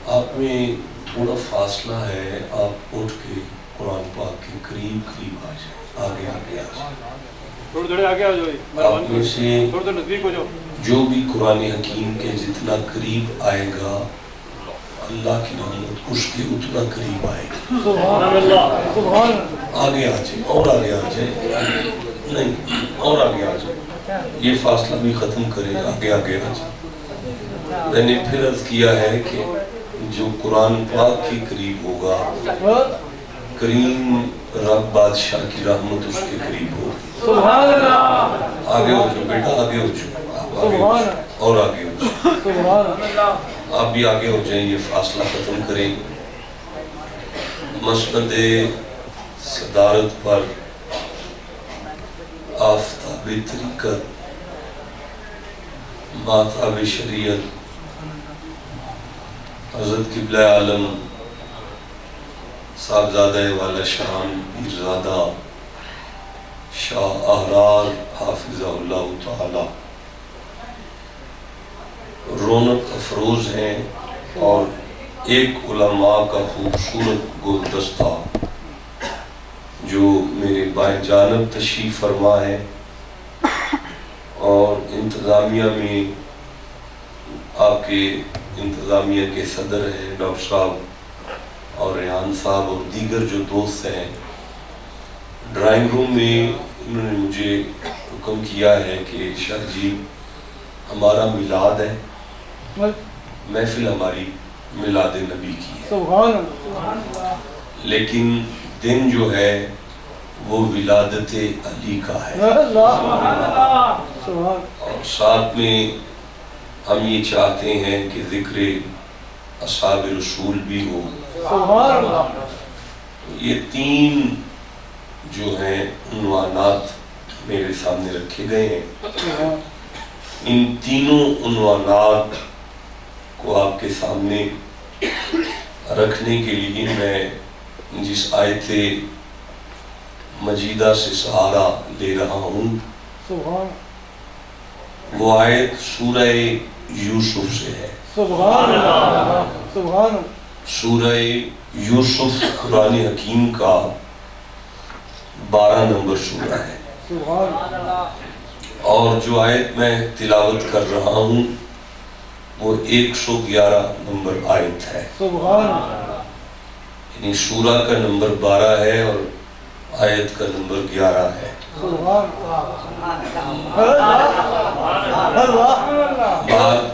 آپ میں تھوڑا فاصلہ ہے، آپ اٹھ کے قرآن پاک کے قریب قریب آ جائیں، آگے آگے آ جائیں، تھوڑے آگے آ جاؤ، آپ میں سے تھوڑے نزدیک ہو جاؤ۔ جو بھی قرآن حکیم کے جتنا قریب آئے گا اللہ کی رحمت اس کے اتنا قریب آئے گا۔ آگے آ جائیں، اور آگے آ جائیں، نہیں اور آگے آ جائیں، یہ فاصلہ بھی ختم کریں، آگے آگے آ جائیں۔ میں نے پھر عرض کیا ہے کہ جو قرآن پاک کے قریب ہوگا کریم رب بادشاہ کی رحمت اس کے قریب ہوگی۔ آگے ہو جو بیٹا، آگے ہو جو، اور آگے ہو جو، آپ بھی آگے ہو جائیں، یہ فاصلہ ختم کریں۔ مسند صدارت پر آفتاب طریقت ماتاب شریعت حضرت قبلہ عالم صاحبزادہ والا شان پیرزادہ شاہ احرار حافظہ اللہ تعالی رونق افروز ہیں، اور ایک علماء کا خوبصورت گلدستہ جو میرے بائیں جانب تشریف فرما ہے، اور انتظامیہ میں آپ کے انتظامیہ کے صدر ہیں ڈاکٹر صاحب اور ریحان صاحب اور دیگر جو دوست ہیں، ڈرائنگ روم میں انہوں نے مجھے حکم کیا ہے کہ شاہ جی ہمارا میلاد ہے، محفل ہماری میلاد نبی کی ہے، لیکن دن جو ہے وہ ولادت علی کا ہے، اور ساتھ میں ہم یہ چاہتے ہیں کہ ذکر اصحاب رسول بھی ہو۔ یہ تین جو ہیں عنوانات میرے سامنے رکھے گئے ہیں، ان تینوں عنوانات کو آپ کے سامنے رکھنے کے لیے میں جس آیت مجیدہ سے سہارا لے رہا ہوں وہ آیت سورہ یوسف سے ہے۔ سورہ یوسف قرآن حکیم کا 12 نمبر سورہ ہے، اور جو آیت میں تلاوت کر رہا ہوں وہ 111 نمبر آیت ہے، یعنی سورہ کا نمبر 12 ہے اور آیت کا نمبر 11 ہے۔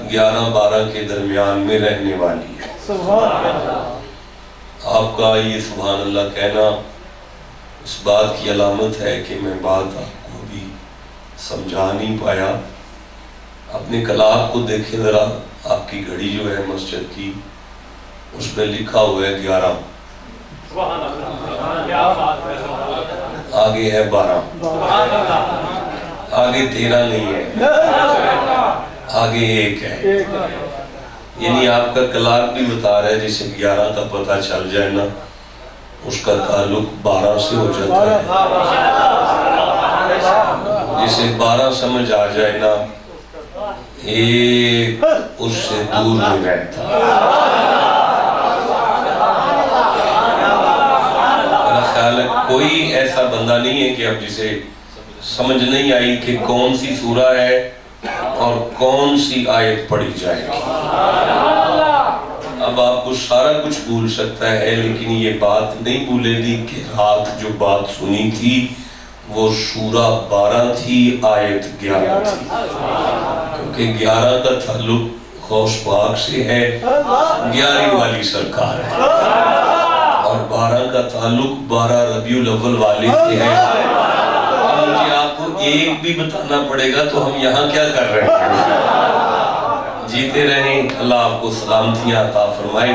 11-12 کے درمیان میں رہنے والی ہے۔ آپ کا یہ سبحان اللہ کہنا اس بات کی علامت ہے کہ میں بات آپ کو بھی سمجھا نہیں پایا۔ اپنے کلام کو دیکھیں ذرا، آپ کی گھڑی جو ہے مسجد کی اس میں لکھا ہوا ہے 11، آگے ہے 12، آگے 13 نہیں ہے، آگے 1 ہے، یعنی آپ کا کلاک بھی بتا رہا ہے جسے 11 کا پتہ چل جائے نا اس کا تعلق 12 سے ہو جاتا ہے، جسے 12 سمجھ آ جائے نا 1 اس سے دور نہیں رہتا۔ کوئی ایسا بندہ نہیں ہے کہ اب جسے سمجھ نہیں آئی کہ کون سی سورہ ہے اور کون سی آیت پڑھی جائے گی۔ اب آپ کو سارا کچھ بھول سکتا ہے لیکن یہ بات نہیں بھولے گی کہ رات جو بات سنی تھی وہ سورہ 12 تھی، آیت 11 تھی، کیونکہ 11 کا تعلق غوث پاک سے ہے، 11 والی سرکار ہے، اور 12 کا تعلق 12 ربیع الاول والے سے ہے۔ اب مجھے آپ کو ایک بھی بتانا پڑے گا تو ہم یہاں کیا کر رہے ہیں؟ جیتے رہیں، اللہ آپ کو سلامتیاں عطا فرمائے،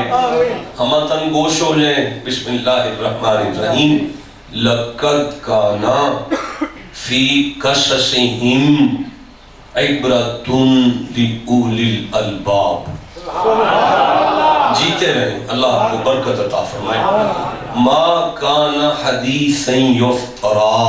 ہم تن گوش ہو جائیں۔ بسم اللہ الرحمن الرحیم۔ لَقَدْ كَانَ فِي قَصَصِهِمْ عِبْرَةٌ لِأُولِي الْأَلْبَابِ۔ جیتے رہیں، اللہ آپ کو برکت عطا فرمائے۔ مَا كَانَ حَدِيثًا يُفْتَرَى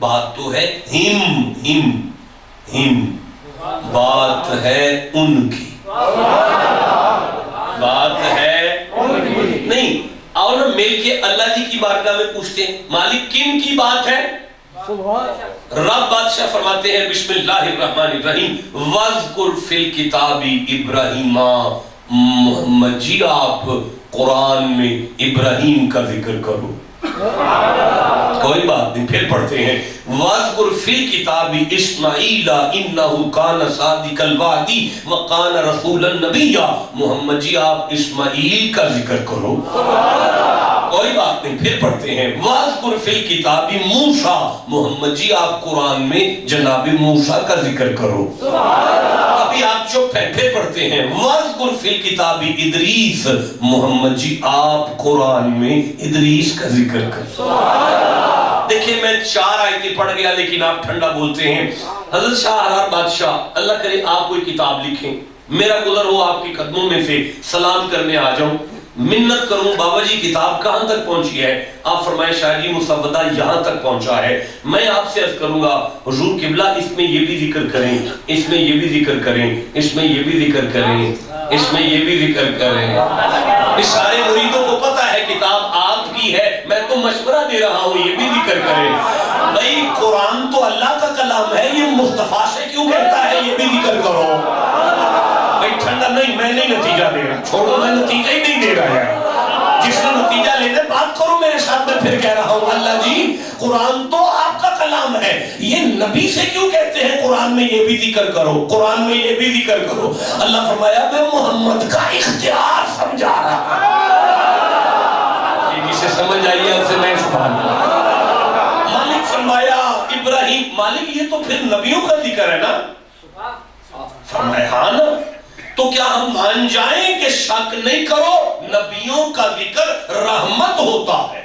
بات تو ہے ہم بات ہے ان کی، بات ہے نہیں. اور نا مل کے اللہ جی کی بارگاہ میں پوچھتے ہیں مالک کن کی بات ہے؟ رب بادشاہ فرماتے ہیں بسم اللہ الرحمن الرحیم وَاذْكُرْ فِي الْكِتَابِ إِبْرَاهِيمَ. محمد جی آپ قرآن میں ابراہیم کا ذکر کرو. کوئی بات نہیں، پھر پڑھتے ہیں وَاذْكُرْ فِي الْكِتَابِ إِسْمَعِيلَ إِنَّهُ كَانَ صَادِقَ الْوَعْدِ وَكَانَ رَسُولًا نَبِيًّا. محمد جی آپ اسماعیل کا ذکر کرو. کوئی بات نہیں، پھر پڑھتے ہیں وَاذْكُرْ فِي الْكِتَابِ مُوسَىٰ. محمد جی آپ قرآن میں جناب موسیٰ کا ذکر کرو. ابھی آپ چپ ہیں، پھر پڑھتے ہیں وَاذْكُرْ فِي الْكِتَابِ إِدْرِيسَ. محمد جی آپ قرآن میں ادریس کا ذکر کرو. دیکھیں میں 4 آیتیں پڑھ گیا لیکن آپ ٹھنڈا بولتے ہیں. حضرت شاہ حرار بادشاہ اللہ کرے آپ کوئی کتاب لکھیں، میرا گزر ہو آپ کے قدموں میں سے سلام کرنے آ جاؤں، منت کروں بابا جی کتاب کہاں تک پہنچی ہے؟ آپ فرمائیں شاہ جی مسودہ یہاں تک پہنچا ہے. میں آپ سے عرض کروں گا حضور قبلہ اس میں یہ بھی ذکر کریں، اس میں یہ بھی ذکر کریں، اس میں یہ بھی ذکر کریں، اس میں یہ بھی ذکر کریں. اس سارے مریدوں کو پتہ ہے کتاب آپ کی ہے، میں تو مشورہ دے رہا ہوں یہ بھی ذکر کریں. بھئی قرآن تو اللہ کا کلام ہے، یہ مصطفیٰ سے کیوں کہتا ہے یہ بھی ذکر کرو؟ بھئی ٹھنڈا نہیں، میں نہیں نتیجہ دے رہا، چھوڑو میں نتیجہ ہی نہیں دے رہا ہے. جس نے نتیجہ لینے بات کرو میرے ساتھ. میں پھر کہہ رہا ہوں اللہ جی قرآن تو آپ کا کلام ہے، یہ نبی سے کیوں کہتے ہیں قرآن میں یہ بھی ذکر کرو، قرآن میں یہ بھی ذکر کرو؟ اللہ فرمایا میں محمد کا اختیار سمجھا رہا. یہ جسے سمجھ آئیے اسے میں سبحان اللہ. مالک فرمایا ابراہیم، مالک یہ تو پھر نبیوں کا ذکر ہے نا؟ فرمایا ہاں نا. تو کیا ہم مان جائیں کہ شک نہیں کرو نبیوں کا ذکر رحمت ہوتا ہے؟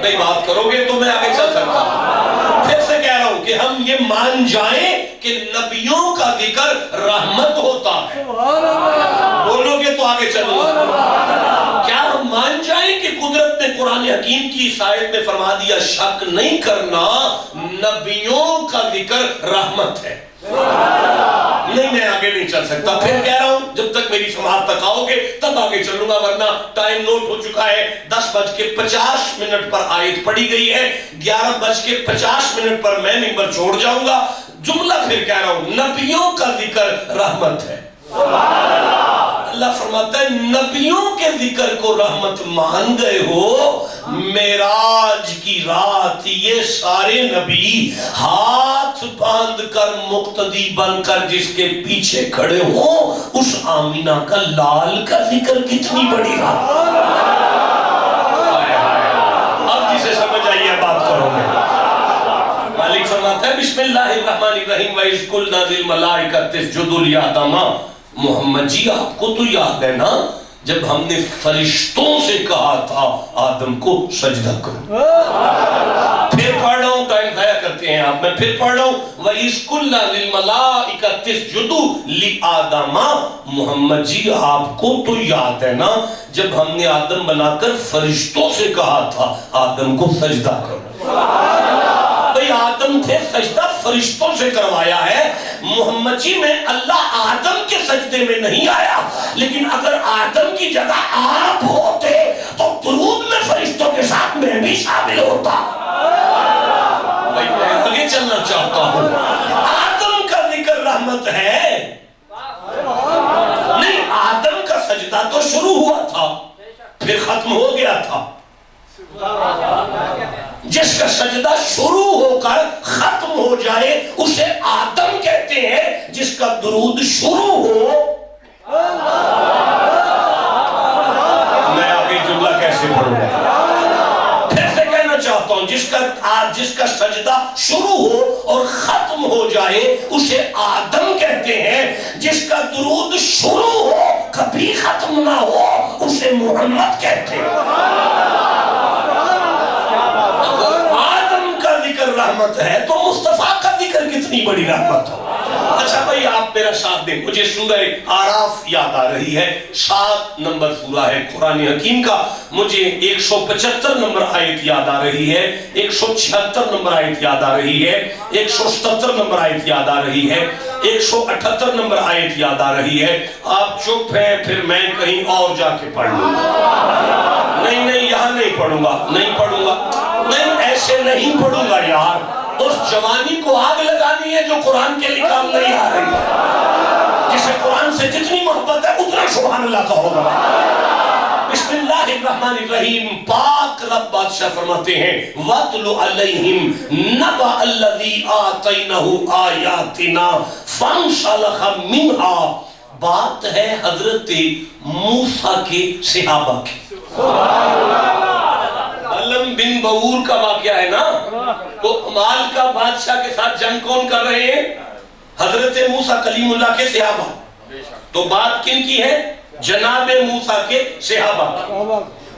نہیں بات کرو گے تو میں آگے چل سکتا ہوں. پھر سے کہہ رہا ہوں کہ ہم یہ مان جائیں کہ نبیوں کا ذکر رحمت ہوتا ہے. بولو گے تو آگے چلو. کیا ہم مان جائیں کہ قدرت نے قرآن حکیم کی اس آیت میں فرما دیا شک نہیں کرنا نبیوں کا ذکر رحمت ہے؟ نہیں میں آگے نہیں چل سکتا. پھر کہہ رہا ہوں جب تک میری سماعت تک آؤ گے تب آگے چلوں گا، ورنہ ٹائم نوٹ ہو چکا ہے. 10:50 پر آیت پڑھی گئی ہے، 11:50 پر میں منبر چھوڑ جاؤں گا. جملہ پھر کہہ رہا ہوں نبیوں کا ذکر رحمت ہے. اللہ فرماتا ہے نبیوں کے ذکر کو رحمت مان گئے ہو. معراج کی رات یہ سارے نبی ہاتھ باندھ کر مقتدی بن کر جس کے پیچھے کھڑے ہوں اس آمینہ کا لال کا ذکر کتنی بڑی رات. اب جسے سمجھ آئیے بات کرو گے. مالک فرماتا ہے بسم اللہ الرحمن الرحیم وَإِذْ قُلْنَا لِلْمَلَائِكَةِ اسْجُدُوا لِآدَمَ. محمد جی آپ کو تو یاد ہے نا جب ہم نے فرشتوں سے کہا تھا آدم کو سجدہ کرو. پھر پڑھ رہا ہوں، ٹائم ضائع کرتے ہیں آپ. میں پھر پڑھ رہا ہوں وَإِذْ قُلْنَا لِلْمَلَائِكَةِ اسْجُدُوا لِآدَمَ. محمد جی آپ کو تو یاد ہے نا جب ہم نے آدم بنا کر فرشتوں سے کہا تھا آدم کو سجدہ کرو. بھئی آدم تھے سجدہ فرشتوں سے کروایا ہے. محمد جی میں اللہ آدم کے سجدے میں نہیں آیا، لیکن اگر آدم کی جگہ آپ ہوتے تو درود میں فرشتوں کے ساتھ میں بھی شامل ہوتا. بھئی میں آگے چلنا چاہتا ہوں. آدم کا ذکر رحمت ہے نہیں. آدم کا سجدہ تو شروع ہوا تھا پھر ختم ہو گیا تھا. جس کا سجدہ شروع ہو کر ختم ہو جائے اسے آدم کہتے ہیں. جس کا درود شروع ہو میں آگے جملہ کیسے پڑھوں گا؟ پھر سے کہنا چاہتا ہوں جس کا سجدہ شروع ہو اور ختم ہو جائے اسے آدم کہتے ہیں. جس کا درود شروع ہو کبھی ختم نہ ہو اسے محمد کہتے ہیں. رحمت ہے تو مصطفیٰ کا ذکر کتنی بڑی رحمت ہو. اچھا بھائی آپ میرا ساتھ دیں، مجھے سورہ آراف یاد آ رہی ہے، 7 نمبر سورہ ہے قرآن حکیم کا، مجھے 175 نمبر آیت یاد آ رہی ہے، 176 نمبر آیت یاد آ رہی ہے، 177 نمبر آیت یاد آ رہی ہے، 178 نمبر آیت یاد آ رہی ہے۔ آپ چپ ہیں، پھر میں کہیں اور جا کے پڑھ لوں گا۔ نہیں یہاں نہیں پڑھوں گا، نہیں پڑھوں گا، نہیں ایسے نہیں پڑھوں گا یار۔ اس جوانی کو آگ لگانی ہے جو قرآن کے لیے کام نہیں آ رہی ہے، جسے قرآن سے جتنی محبت ہے اتنا سبحان اللہ کا ہوگا۔ بسم اللہ الرحمن الرحیم، پاک رب بادشاہ فرماتے ہیں وَاتْلُ عَلَيْهِمْ نَبَأَ الَّذِي آتَيْنَهُ آیَاتِنَا فَانْسَلَخَ مِنْهَا۔ بات ہے حضرت موسیٰ کے صحابہ کی۔ علم بن بور کا واقعہ ہے نا، تو عمال کا بادشاہ کے ساتھ جنگ کون کر رہے ہیں؟ حضرت موسیٰ کلیم اللہ کے صحابہ۔ تو بات کن کی ہے؟ جناب موسیٰ کے صحابہ کی۔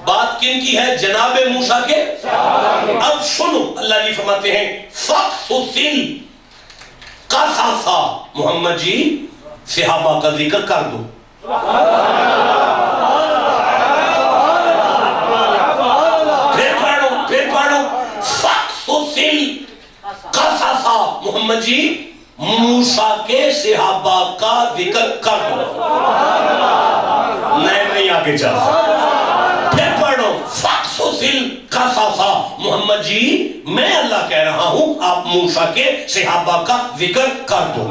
بات کن کی ہے؟ جناب موسیٰ کے۔ اب سنو، اللہ جی فرماتے ہیں فَقْصُصِ الْقَصَصَ، محمد جی صحابہ کا ذکر کر دو۔ محمد جی موسیٰ کے صحابہ کا ذکر کر دو۔ نہیں آگے چل سکتا، پھر پڑھو فَقْصُصِ الْقَصَصَ، محمد جی میں اللہ کہہ رہا ہوں آپ موسیٰ کے صحابہ کا ذکر کر دو،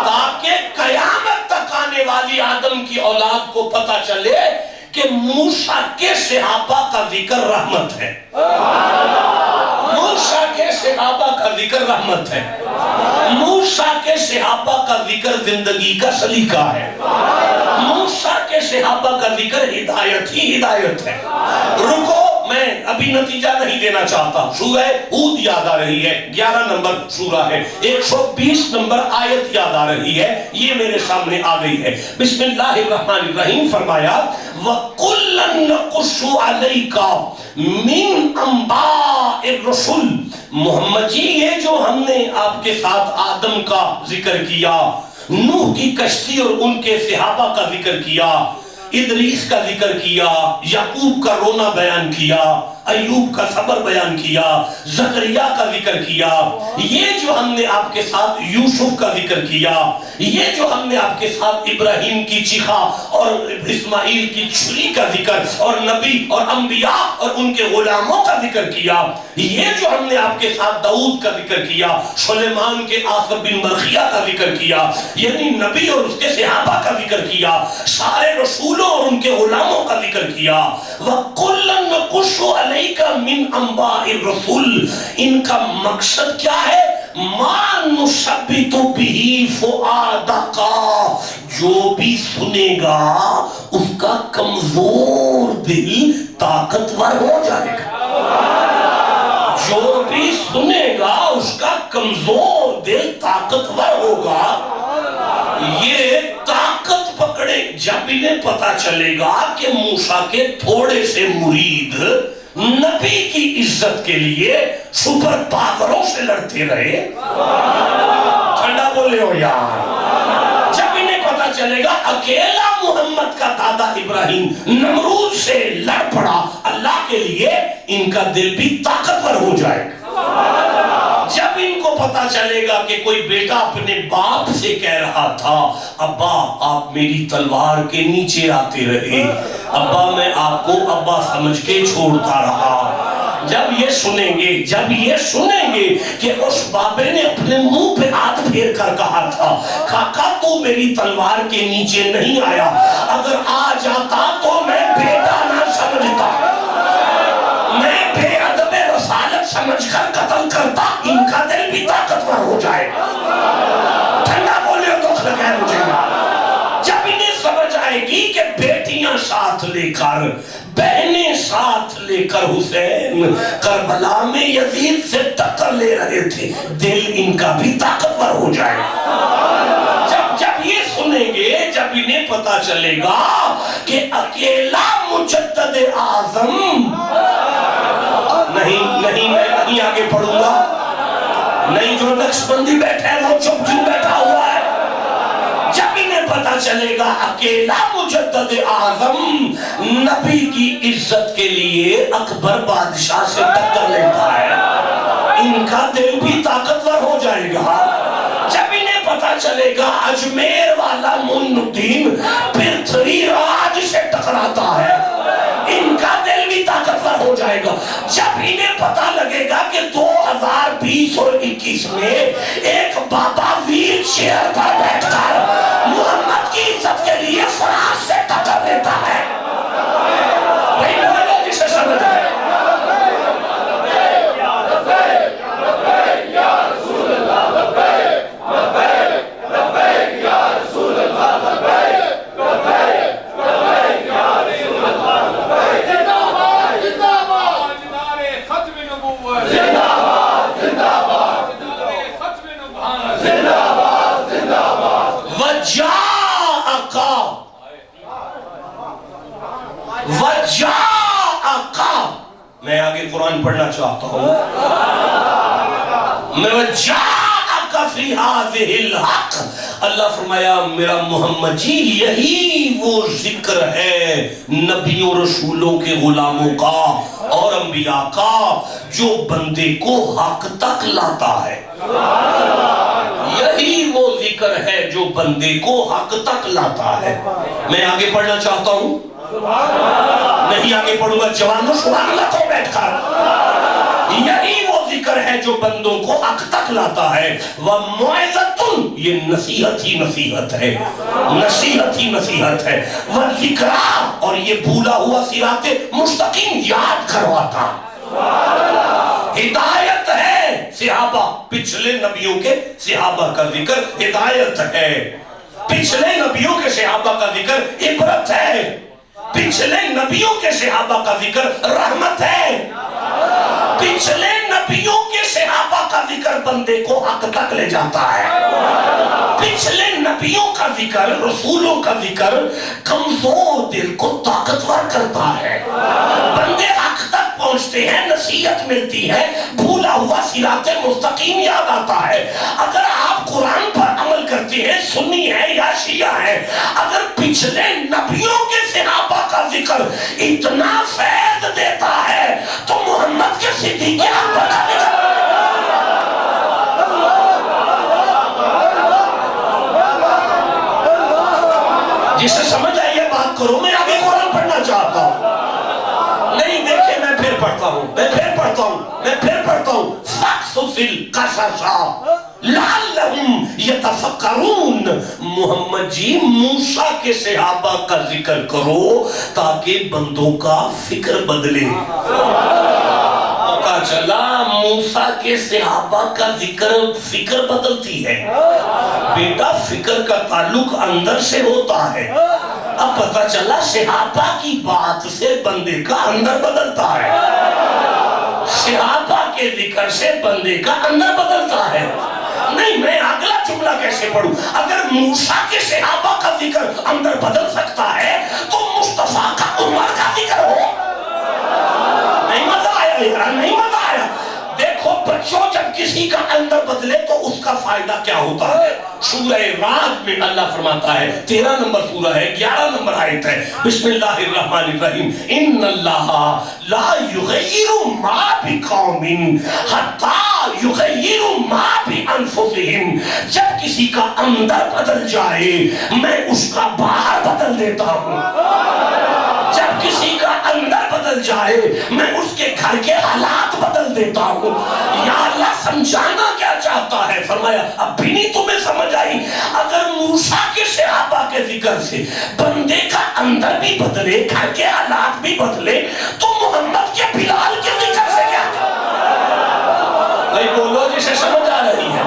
تاکہ قیامت تک آنے والی آدم کی اولاد کو پتہ چلے کہ موسیٰ کے صحابہ کا ذکر رحمت ہے، موسیٰ کے صحابہ کا ذکر رحمت ہے، موسیٰ کے صحابہ کا ذکر زندگی کا سلیقہ ہے، موسیٰ کے صحابہ کا ذکر ہدایت ہی ہدایت ہے۔ رکو، میں ابھی نتیجہ نہیں دینا چاہتا۔ سورہ ہود یاد آ رہی ہے، 11 نمبر سورہ ہے، 120 نمبر آیت یاد آ رہی ہے، یہ میرے سامنے آ گئی ہے۔ بسم اللہ الرحمن الرحیم فرمایا وَقُلًّا نَقُصُّ عَلَيْكَ مِنْ أَنْبَاءِ الرُّسُلِ، محمد جی یہ جو ہم نے آپ کے ساتھ آدم کا ذکر کیا، نوح کی کشتی اور ان کے صحابہ کا ذکر کیا، ادریس کا ذکر کیا، یعقوب کا رونا بیان کیا، ایوب کا صبر بیان کیا، زکریا کا ذکر کیا، یہ جو ہم نے آپ کے ساتھ یوسف کا ذکر کیا، یہ جو ہم نے آپ کے ساتھ ابراہیم کی چیخا اور اسماعیل کی چھری کا ذکر اور نبی اور انبیاء اور ان کے غلاموں کا ذکر کیا، یہ جو ہم نے آپ کے ساتھ داؤد کا ذکر کیا، سلیمان کے آصف بن برخیہ کا ذکر کیا، یعنی نبی اور اس کے صحابہ کا ذکر کیا، سارے رسولوں اور ان کے غلاموں کا ذکر کیا۔ وَقُلًّا نَقُصُّ عَلَيْكَ مِنْ أَنْبَاءِ الرُّسُلِ، ان کا مقصد کیا ہے؟ مَا نُثَبِّتُ بِهِ فُؤَادَكَ، جو بھی سنے گا اس کا کمزور دل طاقتور ہو جائے گا، جو بھی سنے گا اس کا کمزور دل طاقتور ہوگا۔ یہ طاقت پکڑے جب انہیں پتا چلے گا کہ موسیٰ کے تھوڑے سے مرید نبی کی عزت کے لیے سپر پاوروں سے لڑتے رہے، ٹھنڈا بولے ہو یار، جب انہیں پتا چلے گا اکیلا محمد کا دادا ابراہیم نمرود سے لڑ پڑا اللہ کے لیے، ان کا دل بھی طاقتور ہو جائے گا۔ جب ان کو پتا چلے گا کہ کوئی بیٹا اپنے باپ سے کہہ رہا تھا ابا آپ میری تلوار کے نیچے آتے رہے، ابا میں آپ کو ابا سمجھ کے چھوڑتا رہا، جب یہ سنیں گے کہ اس بابے نے اپنے منہ پہ ہاتھ پھیر کر کہا تھا کاکا تو میری تلوار کے نیچے نہیں آیا، اگر آ جاتا تو میں بیٹا نہ سمجھتا، میں بے ادب رسالت سمجھ کر قتل کرتا، ان کا دل بھی طاقتور ہو جائے گا۔ ٹھنڈا بولے تو لگے مجھے گا، جب انہیں سمجھ آئے گی کہ بیٹیاں ساتھ لے کر بہنیں ساتھ لے کر حسین کربلا میں یزید سے ٹکر لے رہے تھے، دل ان کا بھی طاقتور ہو جائے گا۔ جب یہ سنیں گے، جب انہیں پتا چلے گا کہ اکیلا مجدد اعظم نہیں میں نہیں آگے پڑھوں گا، نہیں جو نقشبندی بیٹھا ہے وہ چپ کیوں بیٹھا ہوا ہے؟ جب انہیں پتا چلے گا اکیلا مجدد اعظم نبی کی عزت کے لیے اکبر بادشاہ سے ٹکر لیتا ہے، ان کا دل بھی طاقتور ہو جائے گا۔ جب انہیں پتا چلے گا اجمیر والا معین الدین پرتھوی راج سے ٹکراتا ہے، ان کا دل بھی طاقتور ہو جائے گا۔ جب انہیں پتا لگے گا کہ 2020 اور 21 میں ایک بابا ویل چیئر پر بیٹھ کر محمد کی عزت کے لیے فراز سے ٹکر لیتا ہے، بھائی بولو جسے سمجھ آئے۔ میں آگے قرآن پڑھنا چاہتا ہوں۔ میں وَجَاءَكَ فِي هَذِهِ الْحَقِّ، اللہ فرمایا میرا محمد جی یہی وہ ذکر ہے نبیوں رسولوں کے غلاموں کا اور انبیاء کا جو بندے کو حق تک لاتا ہے۔ یہی وہ ذکر ہے جو بندے کو حق تک لاتا ہے۔ میں آگے پڑھنا چاہتا ہوں، نہیں آگے پڑھوں گا، جوانوں سبحان اللہ کو بیٹھ کر، یہی وہ ذکر ہے جو بندوں کو حق تک لاتا ہے۔ وَمُوعِظَةٌ، یہ نصیحت ہی نصیحت ہے، نصیحت ہی نصیحت ہے۔ وَذِكْرَىٰ، اور یہ بھولا ہوا صراط مستقیم یاد کرواتا۔ ہدایت ہے، صحابہ پچھلے نبیوں کے صحابہ کا ذکر ہدایت ہے، پچھلے نبیوں کے صحابہ کا ذکر عبرت ہے، پچھلے نبیوں کے صحابہ کا ذکر رحمت ہے، پچھلے نبیوں کے صحابہ کا ذکر بندے کو حق تک لے جاتا ہے، پچھلے نبیوں کا ذکر، رسولوں کا ذکر کمزور دل کو طاقتور کرتا ہے، بندے حق تک پہنچتے ہیں، نصیحت ملتی ہے، بھولا ہوا صراط مستقیم یاد آتا ہے۔ اگر آپ قرآن پر عمل کرتے ہیں، سنی ہے یا شیعہ ہے، اگر پچھلے نبیوں کے صحابہ کا ذکر اتنا فیض دیتا ہے تو محمد کے صدیق اکبر کا ذکر جسے سمجھ آئیے بات کرو۔ میں آگے قرآن پڑھنا چاہتا ہوں، نہیں دیکھیں میں پھر پڑھتا ہوں، میں پھر پڑھتا ہوں، میں پھر پڑھتا ہوں۔ فَقْصُصِ الْقَصَصَ لَعَلَّهُمْ يَتَفَكَّرُونَ، محمد جی موسیٰ کے صحابہ کا ذکر کرو تاکہ بندوں کا فکر بدلے۔ پتا چلا موسیٰ کے صحابہ کا ذکر فکر بدلتی ہے، بیٹا فکر کا تعلق اندر سے ہوتا ہے۔ اب پتا چلا صحابہ کی بات سے بندے کا اندر بدلتا ہے، صحابہ کے ذکر سے بندے کا اندر بدلتا ہے۔ نہیں میں اگلا جملہ کیسے پڑھوں؟ اگر موسیٰ کے صحابہ کا ذکر اندر بدل سکتا ہے تو مصطفیٰ کا عمر کا ذکر ہو۔ نہیں مزہ آیا یار، نہیں مزہ آیا۔ دیکھو بچوں جب کسی کا اندر بدلے تو اس کا فائدہ کیا ہوتا ہے؟ سورہ رعد میں اللہ فرماتا ہے، 13 نمبر سورہ ہے، 11 نمبر آیت ہے، بسم اللہ الرحمن الرحیم، ان اللہ لا یغیر ما بقوم حتی یغیر ما بانفسہم، جب کسی کا اندر بدل جائے میں اس کا باہر بدل دیتا ہوں، جب کسی کا اندر بدل جائے میں اس کے گھر کے حالات بدل دیتا ہوں۔ یا اللہ سمجھانا کیا چاہتا ہے؟ فرمایا اب بھی نہیں تمہیں سمجھ آئی، اگر موسیٰ کے صحابہ کے ذکر سے بندے کا اندر بھی بدلے، گھر کے حالات بھی بدلے، تو محمد کے بلال کے ذکر سے کیا؟ بھائی بولو جسے سمجھ آ رہی ہے۔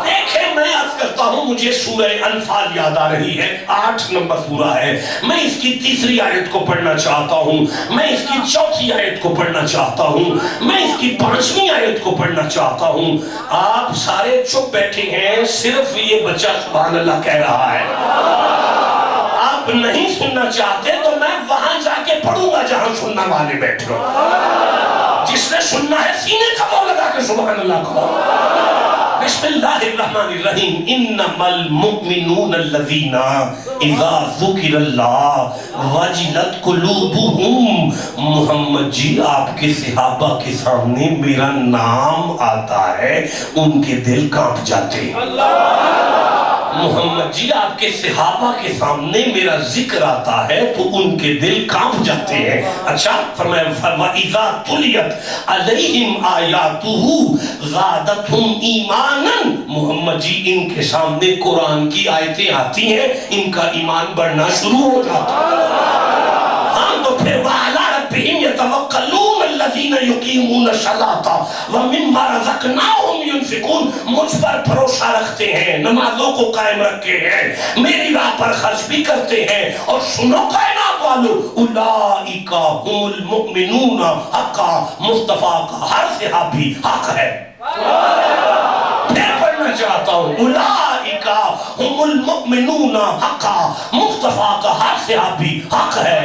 دیکھیں میں عرض کرتا ہوں، مجھے سورہ انفال یاد آ رہی ہے، 8 نمبر سورہ ہے، میں اس کی 3 آیت کو پڑھنا چاہتا ہوں، میں اس کی 4 آیت کو پڑھنا چاہتا ہوں، میں اس کی 5 آیت کو پڑھنا چاہتا ہوں۔ آپ سارے چپ بیٹھے ہیں، صرف یہ بچہ سبحان اللہ کہہ رہا ہے۔ آپ نہیں سننا چاہتے تو میں وہاں جا کے پڑھوں گا جہاں سننا والے بیٹھے ہو، جس نے سننا ہے سینے کا وہ لگا کے سبحان اللہ کہو۔ بسم اللہ الرحمن الرحیم انما المؤمنون الذین اذا ذکر اللہ وجلت قلوبہم. محمد جی آپ کے صحابہ کے سامنے میرا نام آتا ہے ان کے دل کانپ جاتے ہیں. محمد جی آپ کے صحابہ کے سامنے میرا ذکر آتا ہے تو ان کے دل کانپ جاتے ہیں. اچھا فرمایا وَإِذَا تُلِيَتْ عَلَيْهِمْ آيَاتُهُ زَادَتْهُمْ إِيمَانًا. محمد جی ان کے سامنے قرآن کی آیتیں آتی ہیں ان کا ایمان بڑھنا شروع ہو جاتا ہے. ہاں تو پھر وَعَلَىٰ رَبِّهِمْ يَتَوَكَّلُونَ الَّذِينَ يُقِيمُونَ الصَّلَاةَ وَمِمَّا رَزَقْنَاهُمْ يُنْفِقُونَ. مجھ پر بھروسہ رکھتے ہیں, نمازوں کو قائم رکھے ہیں, میری راہ پر خرچ بھی کرتے ہیں. اور سنو کائنات والو, اولئک هم المؤمنون حقا. مصطفیٰ کا ہر صحابی حق ہے. پھر پڑھنا چاہتا ہوں اولئک هم المؤمنون حقا. مصطفیٰ کا ہر صحابی حق ہے.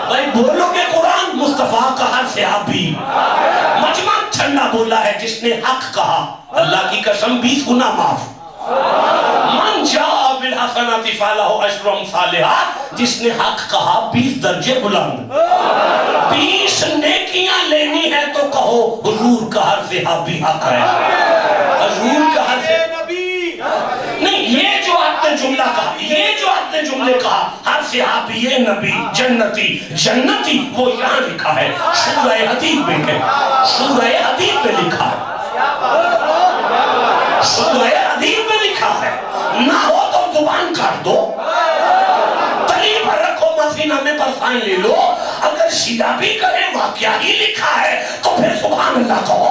بھائی بولو گے قرآن مصطفیٰ کا ہر صحابی. مجمع ٹھنڈا بولا ہے جس نے حق کہا, اللہ کی قسم 20 گنا معاف. من جاء بالحسنات فلہ عشر امثالہا. جس نے حق کہا 20 درجے بلند. 20 نیکیاں لینی ہے تو کہو حضور کا ہر صحابی حق ہے. حضور کا ہر صحابی نہیں. یہ جو آپ نے جملہ کہا, یہ جو آپ نے جملے کہا ہر صحابی نبی جنتی جنتی, وہ یہاں لکھا ہے سورہ حدید میں ہے. سورہ حدید میں لکھا ہے. سورہ حدید میں لکھا ہے. نہ ہو تو زبان کاٹ دو, تلی پر رکھو, مسینہ میں پر سائن لے لو. اگر شیعہ بھی کہے واقعہ ہی لکھا ہے تو پھر سبحان اللہ کہو.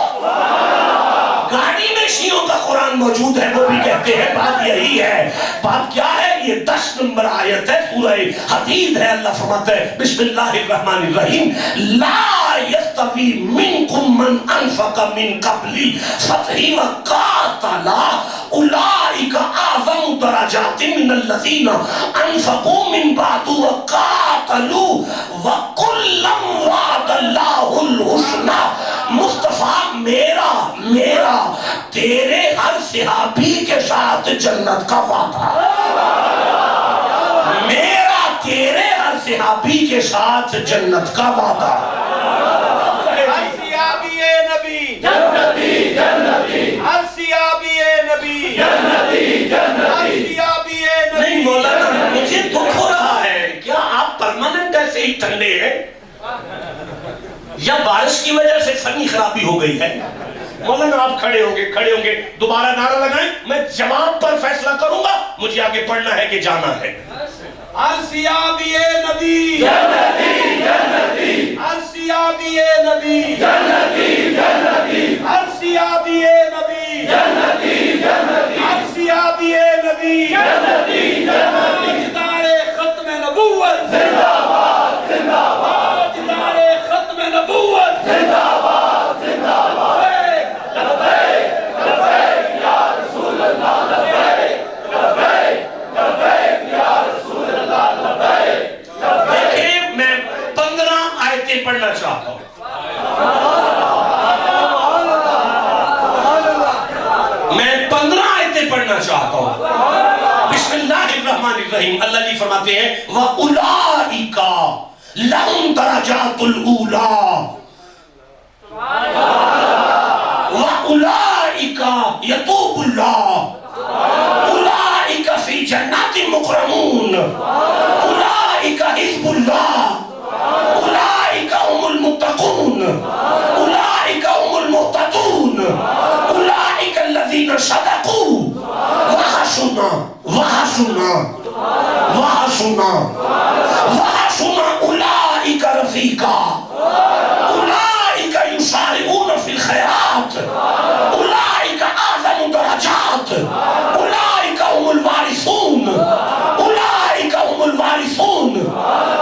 گاڑی میں شیعوں کا قرآن موجود ہے, وہ بھی کہتے ہیں. بات یہی ہے. بات کیا ہے؟ یہ 10 نمبر آیت ہے, سورہ حدید ہے. اللہ فرماتا ہے بسم اللہ الرحمن الرحیم لا یستوی منکم من انفق من قبل فتح وقاتل اولئک اعظم درجات من الذین انفقوا من بعد وقاتلوا وکلا وعد اللہ الحسنی. مصطفیٰ میرا تیرے ہر صحابی کے ساتھ جنت کا وعدہ. میرا تیرے ہر صحابی کے ساتھ جنت کا وعدہ. ہر صحابی نبی جنتی جنتی. ہر صحابی نبی جنتی جنتی. ہر صحابی نبی. نہیں مولانا مجھے دکھ ہو رہا ہے, کیا آپ پرماننٹ ایسے ہی ٹھنڈے ہیں یا بارش کی وجہ سے فنی خرابی ہو گئی ہے؟ مولانا آپ کھڑے ہوں گے, دوبارہ نعرہ لگائیں, میں جواب پر فیصلہ کروں گا. مجھے آگے پڑھنا ہے کہ جانا ہے. ہر صحابی نبی جنتی جنتی. ہر صحابی نبی جنتی جنتی. ہر صحابی نبی جنتی جنتی. ہر صحابی نبی جنتی جنتی. تاجدار ختم نبوت زندہ باد زندہ باد. تاجدار ختم نبوت زندہ باد زندہ باد. پڑھنا چاہتا ہوں. میں 15 آیتیں پڑھنا چاہتا ہوں. بسم اللہ الرحمن الرحیم. اللہ جی فرماتے ہیں وَأُولَئِكَ لَهُمْ دَرَجَاتُ الْأُولَى وَأُولَئِكَ يَتُوبُ اللَّهُ أُولَئِكَ فِي جَنَّاتٍ مُكْرَمُونَ أُولَئِكَ حِزْبُ اللَّهِ أولئك هم المتقون أولئك هم المهتدون أولئك الذين صدقوا وحسن أولئك رفيقا. أولئك يسارعون في الخيرات. أولئك أعظم درجات. أولئك هم الوارثون. أولئك هم الوارثون.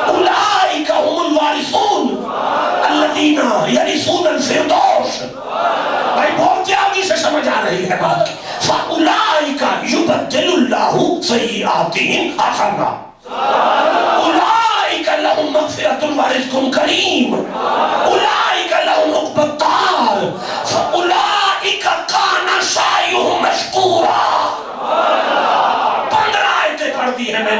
أولئك هم الوارثون الذين يرثون الفردوس. بھائی بہت آگے سے سمجھ آ رہی ہے بات. فَأُولَئِكَ يُبَدِّلُ اللَّهُ سَيِّئَاتِهِمْ حَسَنَاتٍ. أُولَئِكَ لَهُمْ مَغْفِرَةٌ وَرِزْقٌ كَرِيمٌ. أُولَئِكَ لَهُمْ عُقْبَى الدَّارِ. فَأُولَئِكَ كَانَ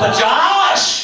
50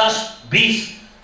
10, 20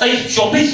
23, 24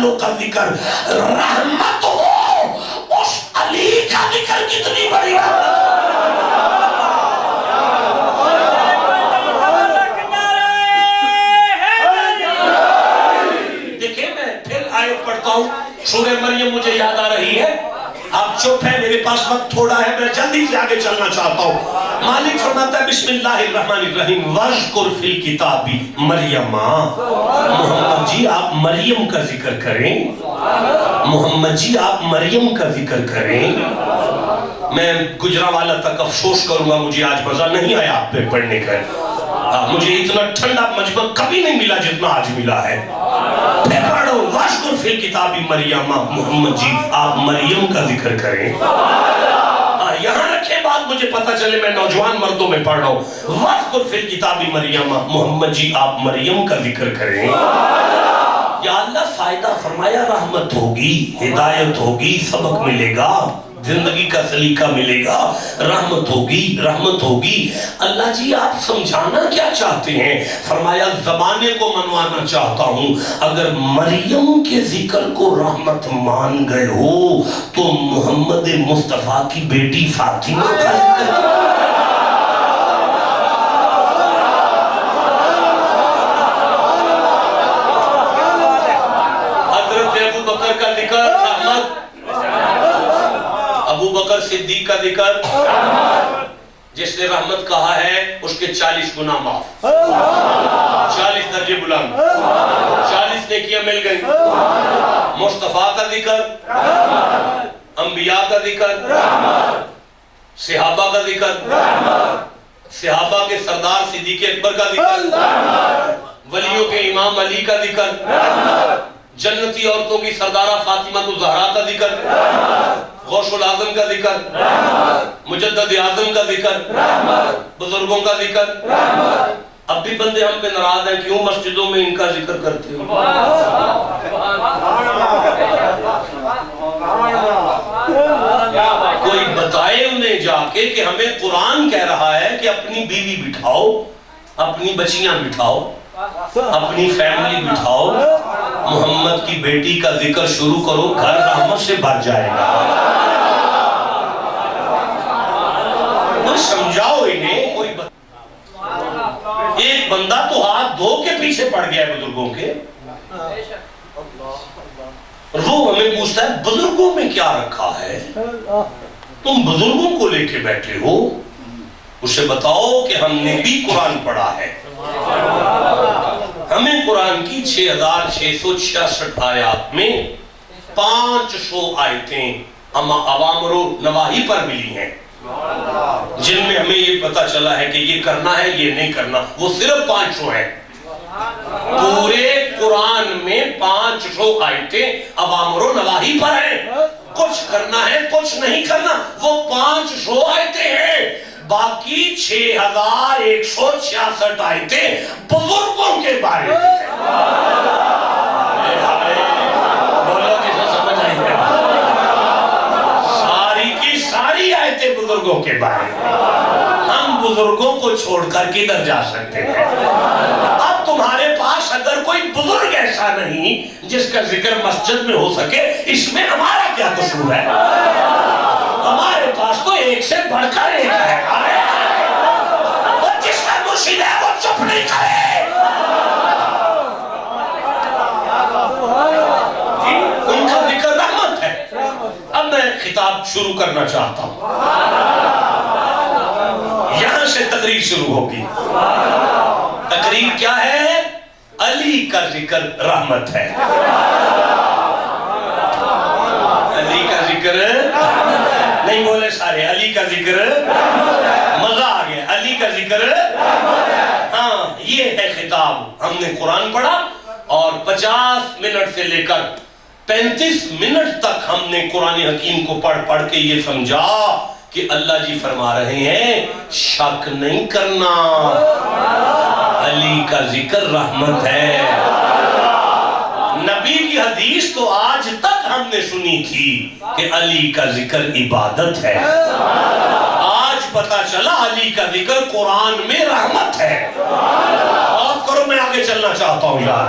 والوں کا ذکر رحمت ہو، اس علی کا ذکر کتنی بڑی رحمت ہو۔ پڑھتا ہوں سورہ مریم، مجھے یاد آ رہی ہے، آپ چپ ہے، میرے پاس وقت تھوڑا ہے، میں جلدی سے آگے چلنا چاہتا ہوں۔ مالک فرماتا ہے بسم اللہ الرحمن الرحیم وَاذْكُرْ فِي الْكِتَابِ مریم۔ محمد جی آپ مریم کا ذکر کریں، محمد جی آپ مریم کا ذکر کریں۔ میں گجرانوالہ تک افسوس کروں گا، مجھے آج مزہ نہیں آیا آپ پہ پڑھنے کا، مجھے اتنا ٹھنڈا مجمع کبھی نہیں ملا جتنا آج ملا ہے۔ پھر پڑھو وَاذْكُرْ فِي الْكِتَابِ مریم، محمد جی آپ مریم کا ذکر کریں۔ یہاں رکھے بات مجھے پتہ چلے، میں نوجوان مردوں میں پڑھ رہا ہوں۔ وَاذْكُرْ فِي الْكِتَابِ مریم، محمد جی آپ مریم کا ذکر کریں۔ یا اللہ فائدہ فرمایا، رحمت ہوگی، ہدایت ہوگی، سبق ملے گا، زندگی کا سلیقہ ملے گا، رحمت ہوگی، رحمت ہوگی۔ اللہ جی آپ سمجھانا کیا چاہتے ہیں؟ فرمایا زمانے کو منوانا چاہتا ہوں، اگر مریم کے ذکر کو رحمت مان گئے ہو تو محمد مصطفیٰ کی بیٹی فاطمہ کا ذکر ابو بکر صدیق کا ذکر، جس نے رحمت کہا ہے اس کے 40 گناہ معاف، 40 درجے بلند، 40 نیکیاں مل گئی۔ مصطفیٰ کا ذکر، انبیاء کا ذکر، صحابہ کا ذکر، صحابہ کے سردار صدیق اکبر کا ذکر، ولیوں کے امام علی کا ذکر، جنتی عورتوں کی سردارہ فاطمہ الزہرا کا ذکر، غوث العظم کا ذکر، مجدد اعظم کا ذکر، بزرگوں کا ذکر۔ اب بھی بندے ہم پہ ناراض ہیں، کیوں مسجدوں میں ان کا ذکر کرتے ہو؟ کوئی بتائے انہیں جا کے کہ ہمیں قرآن کہہ رہا ہے کہ اپنی بیوی بٹھاؤ، اپنی بچیاں بٹھاؤ، اپنی فیملی بٹھاؤ، محمد کی بیٹی کا ذکر شروع کرو، گھر رحمت سے بھر جائے گا۔ کوئی سمجھاؤ انہیں، کوئی ایک بندہ تو ہاتھ دھو کے پیچھے پڑ گیا ہے بزرگوں کے، وہ ہمیں پوچھتا ہے بزرگوں میں کیا رکھا ہے، تم بزرگوں کو لے کے بیٹھے ہو، اسے بتاؤ کہ ہم نے بھی قرآن پڑھا ہے، ہمیں قرآن کی 6666 آیات میں 500 آیتیں اوامر و نواہی پر ملی ہیں، جن میں ہمیں یہ پتا چلا ہے کہ یہ کرنا ہے، یہ نہیں کرنا، وہ صرف 500 ہیں۔ پورے قرآن میں 500 آیتیں اوامر و نواہی پر ہیں، کچھ کرنا ہے کچھ نہیں کرنا، وہ 500 آیتیں ہیں۔ باقی 6166 آیتیں بزرگوں کے بارے میں بولو کسے سمجھ آئی ہے؟ ساری کی ساری آیتیں بزرگوں کے بارے میں۔ ہم بزرگوں کو چھوڑ کر کدھر جا سکتے ہیں؟ اب تمہارے پاس اگر کوئی بزرگ ایسا نہیں جس کا ذکر مسجد میں ہو سکے، اس میں ہمارا کیا قصور ہے؟ ہمارے پاس تو ایک سے بڑھ کر ایک ہے، اور جس کا مرشد ہے وہ چپ نہیں کرے۔ ان کا ذکر رحمت ہے۔ اب میں خطاب شروع کرنا چاہتا ہوں، یہاں سے تقریر شروع ہوگی۔ تقریر کیا ہے؟ علی کا ذکر رحمت ہے، علی کا ذکر نہیں بولے سارے، علی کا ذکر مزہ آ گیا، علی کا ذکر ہاں یہ ہے خطاب۔ ہم نے قرآن پڑھا اور 50 منٹ سے لے کر 35 منٹ تک ہم نے قرآن حکیم کو پڑھ کے یہ سمجھا کہ اللہ جی فرما رہے ہیں شک نہیں کرنا، علی کا ذکر رحمت ہے۔ نبی کی حدیث تو آج تک ہم نے سنی تھی کہ علی کا ذکر عبادت ہے، آج پتا چلا علی کا ذکر قرآن میں رحمت ہے۔ اور کرو میں آگے چلنا چاہتا ہوں یار،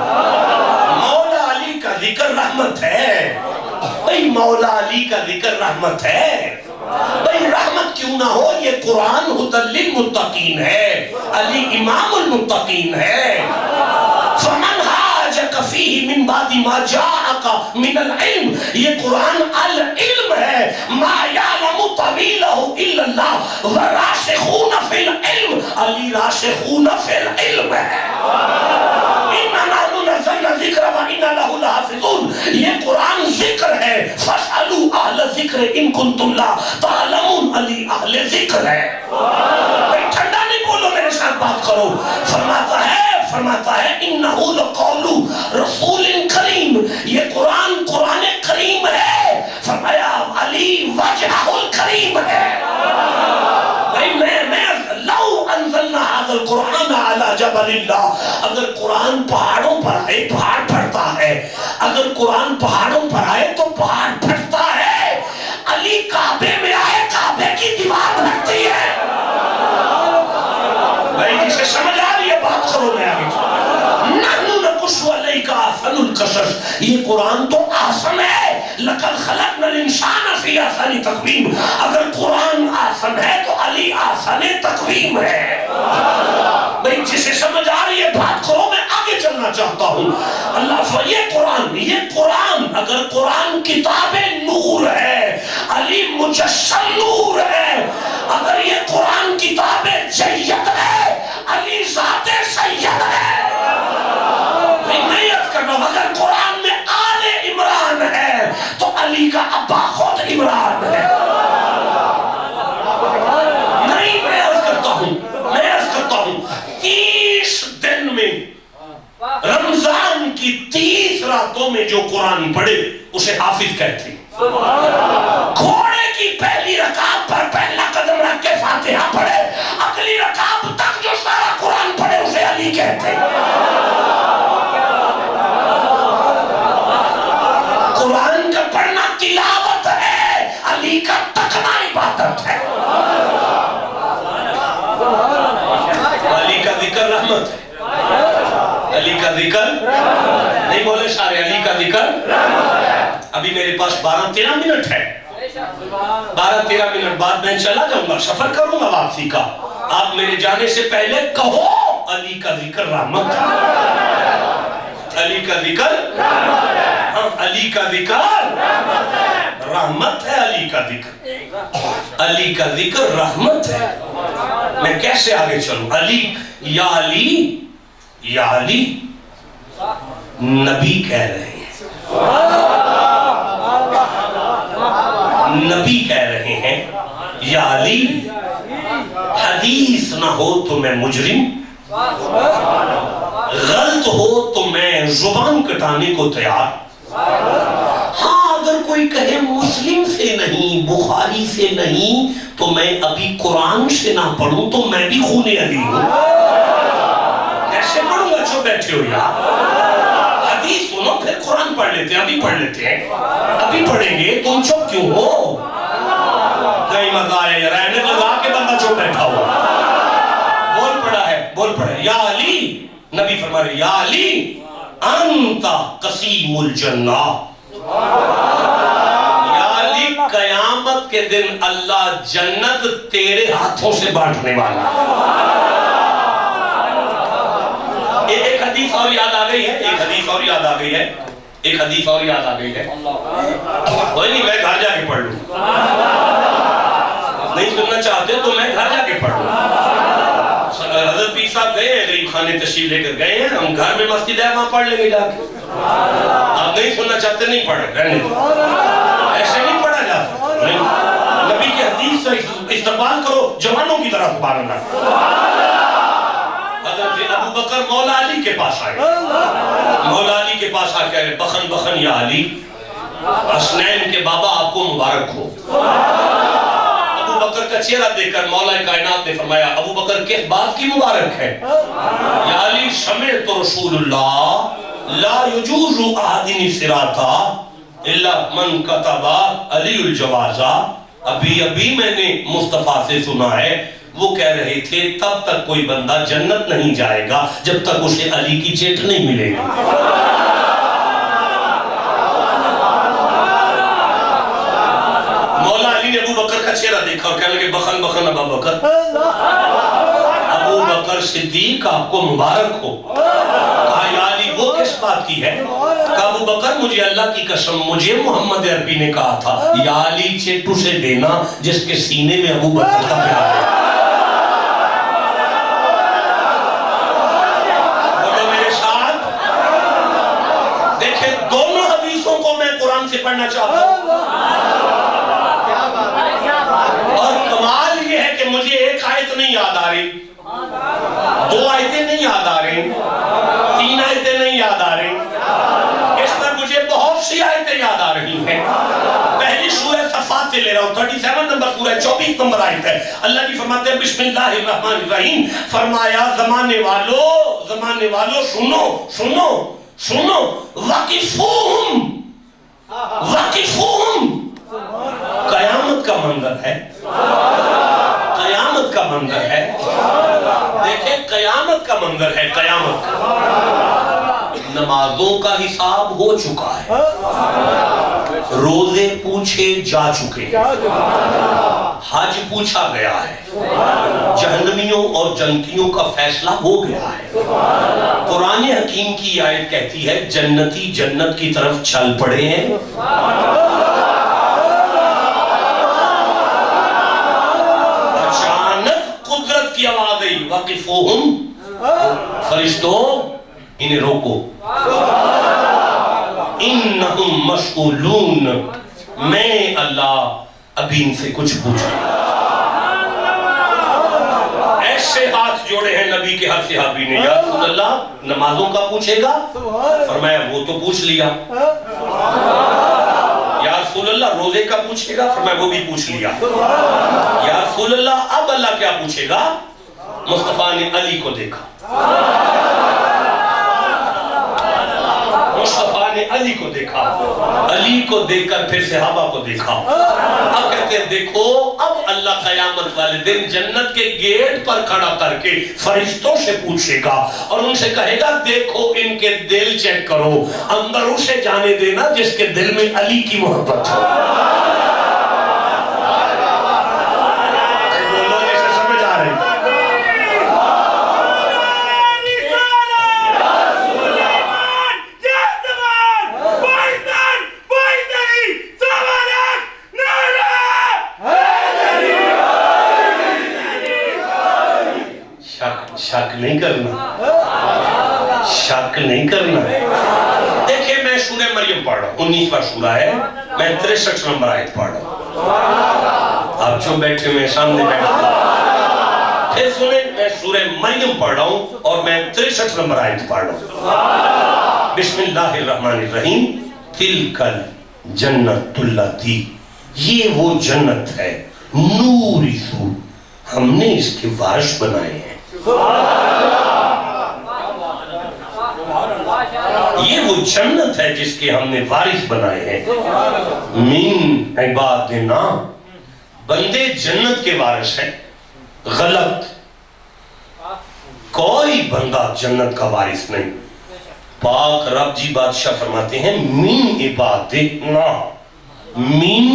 مولا علی کا ذکر رحمت ہے بھئی، مولا علی کا ذکر رحمت ہے بھئی، رحمت کیوں نہ ہو؟ یہ قرآن ھدی للمتقین ہے، علی امام المتقین ہے۔ فمن حاجک فیہ من بعد ما جاءک من العلم، یہ قرآن العلم ہے، ما یعلم طویلہ الا اللہ وراسخون فی العلم، علی راسخون فی العلم ہے۔ اِنَّا نَحْنُ نَزَّلْنَا الذِّكْرَ وَإِنَّا لَهُ لَحَافِظُونَ، یہ قرآن ذکر ہے، فَاسْأَلُوا أَهْلَ الذِّكْرِ إِن كُنتُمْ لَا تَعْلَمُونَ، علی اہل ذکر ہے۔ ٹھنڈا نہیں بولو، میرے ساتھ بات کرو۔ فرماتا ہے اِنَّهُ لَقَوْلُ رَسُولٍ كَرِيمٍ، یہ قرآن قرآن کریم ہے۔ فرمایا علی وجہہ الکریم ہے۔ لو انزلنا هذا القرآن على جبل اللہ، اگر قرآن پہاڑوں پر آئے، پہاڑ پھٹتا ہے، اگر قرآن پہاڑوں پر آئے تو پہاڑ پھٹتا ہے، علی کعبے میں آئے کعبے کی دیوار پھٹتی ہے۔ بھائی جسے سمجھ آ رہی ہے بات کرو، میں آگے نحن نقص علیک احسن القصص، یہ قرآن تو آسن ہے، لقد خلقنا الانسان فی احسن تقویم، اگر قرآن آسن ہے تو علی آسن تقویم ہے۔ بھئی جسے سمجھ آ رہی ہے بات کرو، میں آگے چلنا چاہتا ہوں۔ اللہ یہ قرآن اگر قرآن کتاب نور ہے، علی مجسم نور ہے، اگر یہ قرآن کتاب جید ہے، علی ذات سید ہے۔ میں یاد کر رہا ہوں، اگر قرآن میں آل عمران ہے تو علی کا ابا خود عمران ہے۔ نہیں، میں عرض کرتا ہوں 30 دن میں رمضان کی 30 راتوں میں جو قرآن پڑھے اسے حافظ کہتے ہیں۔ گھوڑے کی پہلی رکعت پر پہلا قدم رکھ کے فاتحہ پڑھے، اگلی رکعت تک جو سارا قرآن پڑھے اسے علی کہتے ہیں۔ قرآن کا پڑھنا تلاوت ہے، علی کا تکنا عبادت ہے۔ علی کا ذکر رحمت ہے، علی کا ذکر نہیں بولے سارے، علی کا ذکر ابھی میرے پاس 12-13 منٹ ہے، 12-13 منٹ بعد میں چلا جاؤں گا، سفر کروں گا واپسی کا۔ آپ میرے جانے سے پہلے کہو علی کا ذکر رحمت ہے، علی کا ذکر علی کا ذکر رحمت ہے، علی کا ذکر علی کا ذکر رحمت ہے۔ میں کیسے آگے چلوں؟ علی یا علی یا علی نبی کہہ رہے ہیں، نبی کہہ رہے ہیں یا علی، حدیث نہ ہو تو میں مجرم، غلط ہو تو میں زبان کٹانے کو تیار۔ ہاں اگر کوئی کہے مسلم سے نہیں، بخاری سے نہیں، تو میں ابھی قرآن سے نہ پڑھوں تو میں بھی خون علی ہوں۔ کیسے پڑھوں گا جو بیٹھے ہو یار؟ حدیث سنو پھر قرآن پڑھ لیتے ہیں، ابھی پڑھ لیتے ہیں، ابھی پڑھیں گے، تم چپ کیوں ہو؟ کہیں مزہ آیا یار، رہنے لگا کے بندہ چپ بیٹھا ہوا، بول پڑا ہے یا علی، نبی فرما رہے یا علی انتا قسیم الجنہ، یا علی قیامت کے دن اللہ جنت تیرے ہاتھوں سے بانٹنے والا۔ ایک حدیث اور یاد آ گئی ہے، ایک حدیث اور یاد آ گئی ہے، ایک حدیث اور یاد آ گئی ہے، کوئی نہیں میں گھر جا کے پڑھ لوں، نہیں سننا چاہتے تو میں گھر جا کے پڑھ لوں۔ حضرت پیر صاحب گئے ہیں، غریب خانے تشریف لے کر گئے ہیں، ہم گھر میں مسجد ہے وہاں پڑھ لیں گے جا کے۔ آپ نہیں سننا چاہتے نہیں پڑھیں، ایسے نہیں پڑھا جاتا، نبی کی حدیث سے استقبال کرو جوانوں کی طرف سبحان اللہ۔ حضرت ابو بکر مولا علی کے پاس آئے، مولا علی کے پاس آ کے بخن بخن یا علی، حسنین کے بابا آپ کو مبارک ہو۔ ابو بکر کا چہرہ دیکھ کر مولا کائنات نے فرمایا ابو بکر کس بات کی مبارک ہے؟ یا علی سمعت رسول اللہ لا یجوز احد الصراطا الا من کتب علی الجوازا، ابھی میں نے مصطفیٰ سے سنا ہے وہ کہہ رہے تھے تب تک کوئی بندہ جنت نہیں جائے گا جب تک اسے علی کی چیٹ نہیں ملے گی۔ دیکھا اور کہنے لگے بخل بخل ابا بکر، ابو بکر صدیق آپ کو مبارک ہو۔ کہا یا علی وہ کس بات کی ہے؟ کہا ابو بکر مجھے اللہ کی قسم مجھے محمد عربی نے کہا تھا یا علی چٹو سے دینا جس کے سینے میں ابو بکر کا پیار ہے۔ سے پڑھنا چاہتا ہوں اور کمال یہ ہے کہ مجھے ایک آیت نہیں یاد آ رہی، دو آیتیں نہیں یاد آ رہی، تین آیتیں نہیں یاد آ رہی، اس پر مجھے بہت سی آیتیں یاد آ رہی ہیں۔ پہلی سورہ صفات سے لے رہا ہوں، 37 نمبر سورہ 24 نمبر آیت ہے۔ اللہ جی فرماتے ہیں بسم اللہ الرحمن الرحیم، فرمایا زمانے والو سنو سنو سنو وقفوہم وقفوہم، قیامت کا منظر ہے، قیامت کا منظر ہے، دیکھیں قیامت کا منظر ہے، قیامت کا۔ نمازوں کا حساب ہو چکا ہے، روزے پوچھے جا چکے ہیں، حج پوچھا گیا ہے، جہنمیوں اور جنتیوں کا فیصلہ ہو گیا ہے۔ قرآن حکیم کی آیت کہتی ہے جنتی جنت کی طرف چل پڑے ہیں، اچانک قدرت کی آواز آئی وقفوہم، فرشتوں انہیں روکو، انہم مسئولون، میں اللہ ابھی ان سے کچھ پوچھوں۔ ایسے ہاتھ جوڑے ہیں نبی کے ہر صحابی نے، یا رسول اللہ نمازوں کا پوچھے گا؟ فرمایا وہ تو پوچھ لیا۔ یا رسول اللہ روزے کا پوچھے گا؟ فرمایا وہ بھی پوچھ لیا۔ یا رسول اللہ اب اللہ کیا پوچھے گا؟ مصطفیٰ نے علی کو دیکھا، مصطفیٰ نے علی کو دیکھا، علی کو دیکھ کر پھر صحابہ کو دیکھا۔ اب کہتے ہیں دیکھو اب اللہ قیامت والے دن جنت کے گیٹ پر کھڑا کر کے فرشتوں سے پوچھے گا اور ان سے کہے گا دیکھو ان کے دل چیک کرو، اندر اسے جانے دینا جس کے دل میں علی کی محبت ہو۔ شک نہیں کرنا، شک نہیں کرنا۔ دیکھیں میں سورہ مریم پڑھ رہا ہوں، 19واں سورہ ہے، میں 63 نمبر آیت پڑھ رہا ہوں، آپ جو بیٹھے میں سامنے بیٹھے پھر سنیں، میں سورہ مریم پڑھ رہا ہوں اور میں 63 نمبر آیت پڑھ رہا ہوں۔ بسم اللہ الرحمن الرحیم، تلک الجنت اللتی، یہ وہ جنت ہے، نورث، ہم نے اس کے وارث بنائے ہیں۔ یہ وہ جنت ہے جس کے ہم نے وارث بنائے ہیں، من عبادنا، بندے جنت کے وارث ہیں۔ غلط، کوئی بندہ جنت کا وارث نہیں۔ پاک رب جی بادشاہ فرماتے ہیں من عبادنا، من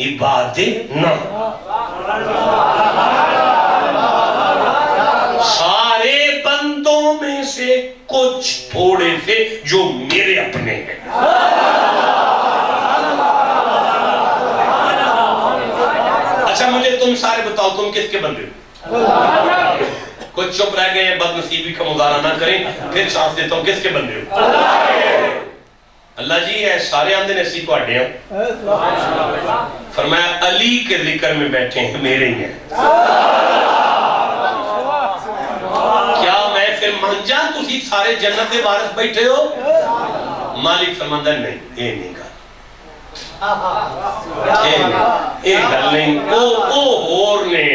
عبادنا، سارے بندوں میں سے کچھ تھوڑے سے جو میرے اپنے ہیں۔ اچھا مجھے تم سارے بتاؤ تم کس کے بندے ہو؟ کچھ چپ رہ گئے ہیں، بد نصیبی کا مظاہرہ نہ کریں، پھر چانس دیتا ہوں، کس کے بندے ہو؟ اللہ جی ہے سارے آندے نے سی پاڑے ہیں، فرمایا علی کے ذکر میں بیٹھے ہیں میرے ہی ہیں۔ کیا میں پھر مان جان تسی سارے جنت کے وارث بیٹھے ہو؟ مالک فرماندہ نہیں، یہ نہیں کہا، یہ گل نہیں، اور نے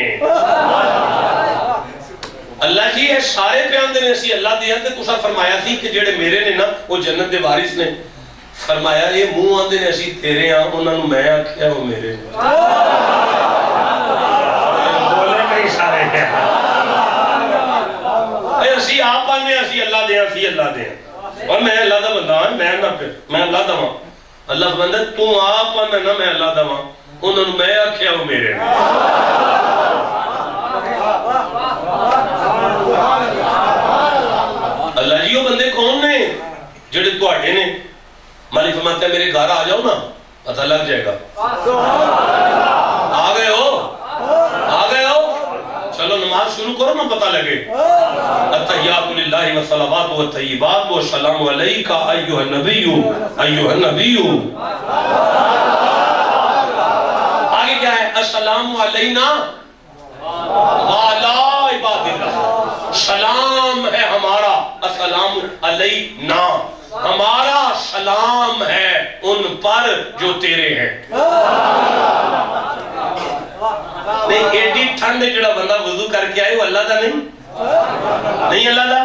اللہ جی ہے سارے پیاندے نے اسی اللہ دیا تے تسا فرمایا سی کہ جڑے میرے نے نا وہ جنت دے وارث نے۔ فرمایا یہ منہ آندے نے اسی تیرے ہاں، انہوں نے میں آکھیا وہ میرے نے۔ بولے نہیں سارے کیا اسی آپ آنے اسی اللہ دیا سی اللہ دیا، اور میں اللہ دا بندہ ہوں، میں اللہ دا ہوں۔ اللہ فرماتا ہے تو آپ آنے نا میں اللہ دا ہوں، انہوں نے میں آکھیا وہ میرے نے اللہ جی وہ بندے کون نے جڑے تواڈے نے مالک فرماتا ہے میرے گھر آ جاؤ نا پتہ لگ جائے گا آ گئے ہو چلو نماز شروع کرو نا پتہ لگے التحیات للہ والصلوات والطیبات والسلام علیکہ ایھا النبی آگے کیا ہے السلام علینا وعلی عباد اللہ سلام ہے ہمارا السلام علینا ہمارا سلام ہے ان پر جو تیرے ہیں نہیں ایڈی ٹھنڈ جڑا بندہ وضو کر کے آئے وہ اللہ دا نہیں اللہ دا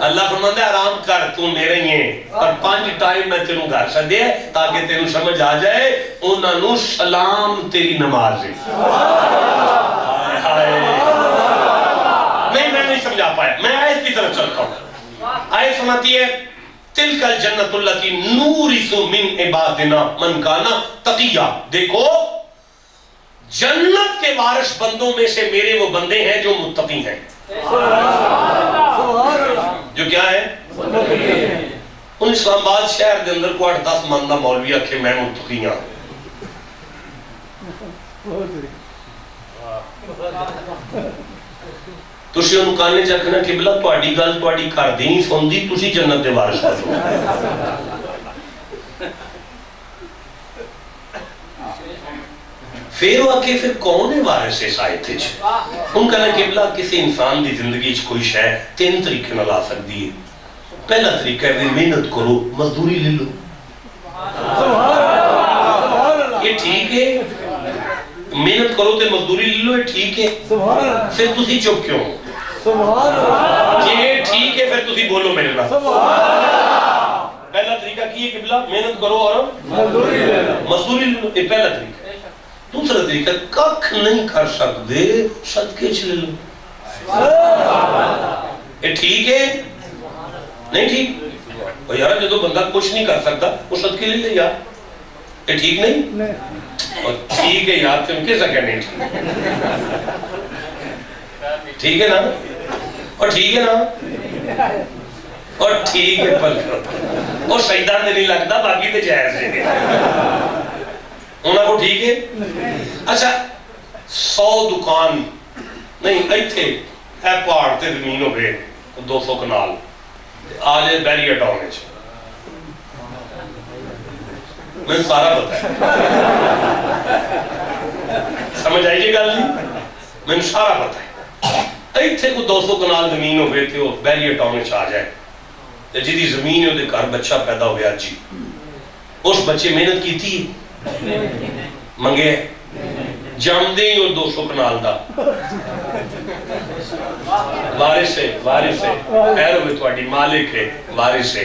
اللہ فرماتا ہے آرام کر تو میرے ہی ہیں پر 5 ٹائم میں تینوں گھر سدے تاکہ تینوں سمجھ آ جائے انہاں نو سلام تیری نماز ہے میں نہیں سمجھا پایا میں آیت کی طرف چلتا ہوں آیت سماتی ہے تلک الجنت التی نورث من عبادنا من کانا تقیہ دیکھو جنت کے وارث بندوں میں سے میرے وہ بندے ہیں جو متقی ہیں جو کیا ہے ان اسلام آباد شہر دے اندر کو 8-10 مندہ مولوی آکھے میں متقی ہوں تسی انہوں کہنے چاہنا کہ بلا توڑی گل توڑی کر دیں سن دی تسی جنت دے وارث کرو پھر وہ آکے پھر کون ہے وارث اس آیت وچ ان کہنا کہ بلا کسی انسان دی زندگی وچ کوئی شے 3 طریقے نال آ سکتی ہے پہلا طریقہ ہے محنت کرو مزدوری لے لو یہ ٹھیک ہے محنت کرو تے مزدوری لے لو یہ ٹھیک ہے پھر تسی چپ کیوں یہ ٹھیک ہے پھر تسی بولو میرے نال پہلا طریقہ کی ہے کہ بلا محنت کرو اور مزدوری لے لو یہ پہلا طریقہ دوسرا طریقہ ککھ نہیں کر سکتے صدقے چلے لو یہ ٹھیک ہے نہیں ٹھیک اور یار جدو بندہ کچھ نہیں کر سکتا وہ صدقے لے لے یار یہ ٹھیک نہیں اور ٹھیک ہے یار تم کیسا کہنے ٹھیک ہے نا اور ٹھیک ہے نا اور ٹھیک ہے پل اور شہیدان دے نہیں لگتا باقی تے جائز ہے انہاں کو ٹھیک ہے اچھا 100 دکان نہیں ایتھے اے پہاڑ تے زمین ہوئے 200 کنال آجے بیریئر ٹاؤن ہے میں سارا پتا ہے سمجھ آئیے گل نہیں میں سارا پتا ہے ایتھے کو 200 کنال زمین ہوئے تھے وہ بیریئر ٹاؤن آ جائے جی دی زمین ہے گھر بچہ پیدا ہوا جی اس بچے محنت کی تھی منگے جام دیں اور 200 کنال دا وارث ہے خیر ہوئے تواڈی مالک ہے وارث ہے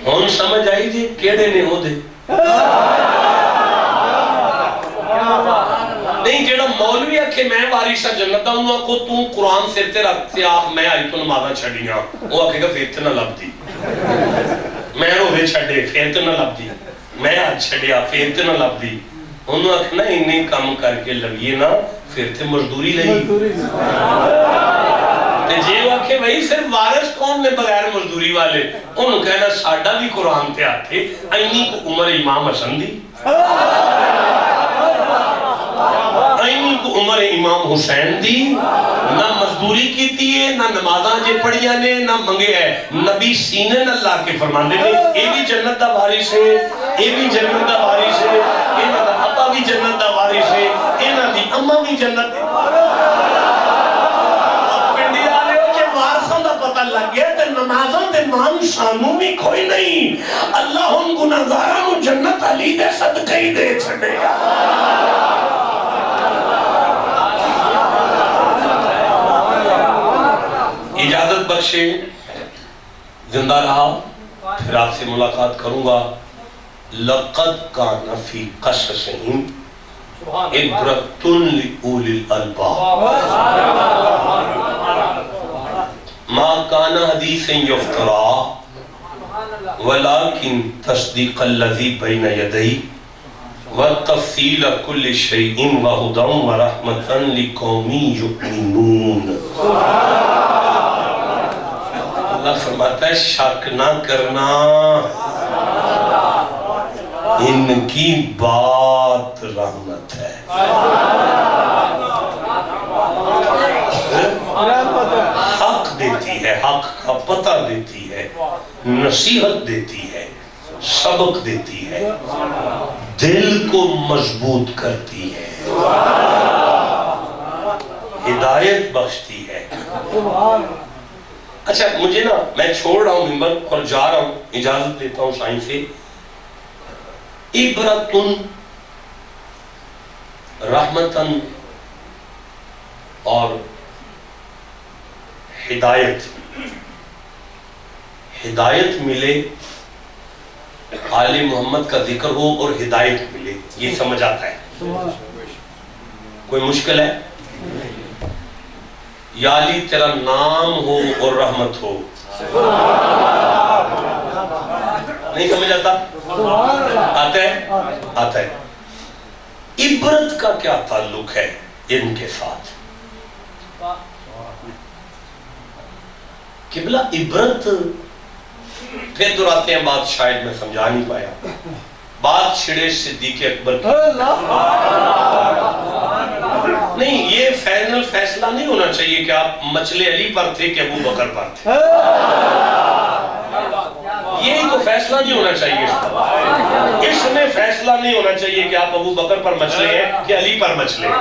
ہن سمجھ آئی جی کیڑے نے ہو دے نہیں جیڑا مولوی آکھے میں وارث جنت دا انہاں کو تو قرآن سر تے رکھ تے آکھ میں آئی تو نمازاں چھڑیاں وہ آکھے گا پھر تے نہ لب دی میں روے چھڑے پھر تے نہ لب دی میں آج چھڑیا پھر تے نہ لب دی انہوں آکھنا انہیں کام کر کے لگیے نا پھر تے مزدوری لئی تے جے وہ آکھے بھئی صرف وارث کون نے بغیر مزدوری والے انہوں کہنا ساڑھا بھی قرآن تے آتے اینی کو عمر امام حسن دی اینی کو عمر امام حسین دی نہ مزدوری کیتی ہے نہ نمازاں جے پڑھیا نے نہ منگے ہے نبی سینے نہ اللہ کے فرماندے نے اے بھی جنت دا وارث ہے اے بھی جنت دا وارث ہے انہاں دا ابا بھی جنت دا وارث ہے انہاں دی اماں بھی جنت دی پنڈی والے ہو جے وارثاں دا پتہ لگ گیا تے نمازاں تے مان سانوں بھی کوئی نہیں اللہ ہن گناہگاراں نوں جنت علی دے صدقے ہی دے چھڈے گا اجازت بخشے زندہ رہا پھر آپ سے ملاقات کروں گا لَقَدْ كَانَ فِي قَصَصِهِمْ عِبْرَةٌ لِأُولِي الْأَلْبَابِ مَا كَانَ حَدِيثًا يُفْتَرَىٰ وَلَكِنْ تَصْدِيقَ الَّذِي بَيْنَ يَدَيْهِ وَتَفْصِيلَ كُلِّ شَيْءٍ وَهُدًى وَرَحْمَةً لِقَوْمٍ يُؤْمِنُونَ۔ اللہ فرماتا ہے شک نہ کرنا، ان کی بات رحمت ہے، حق دیتی ہے، حق کا پتہ دیتی ہے، نصیحت دیتی ہے، سبق دیتی ہے، دل کو مضبوط کرتی ہے، ہدایت بخشتی ہے۔ اچھا مجھے نا، میں چھوڑ رہا ہوں ممبر اور جا رہا ہوں، اجازت لیتا ہوں شاہین سے۔ عبرتن، رحمتن اور ہدایت، ہدایت ملے، آل محمد کا ذکر ہو اور ہدایت ملے، یہ سمجھ آتا ہے؟ کوئی مشکل ہے؟ یا علی تیرا نام ہو اور رحمت ہو، نہیں سمجھ آتا؟ آتا ہے؟ آتا ہے۔ عبرت کا کیا تعلق ہے ان کے ساتھ؟ قبلہ عبرت، پھر دراتے ہیں بات، شاید میں سمجھا نہیں پایا، بات چھڑے صدیق اکبر کی نہیں، یہ فائنل فیصلہ نہیں ہونا چاہیے کہ آپ مچلے علی پر تھے کہ ابو بکر پر تھے، یہ تو فیصلہ نہیں ہونا چاہیے، اس میں فیصلہ نہیں ہونا چاہیے کہ آپ ابو بکر پر مچلے ہیں کہ علی پر مچلے ہیں،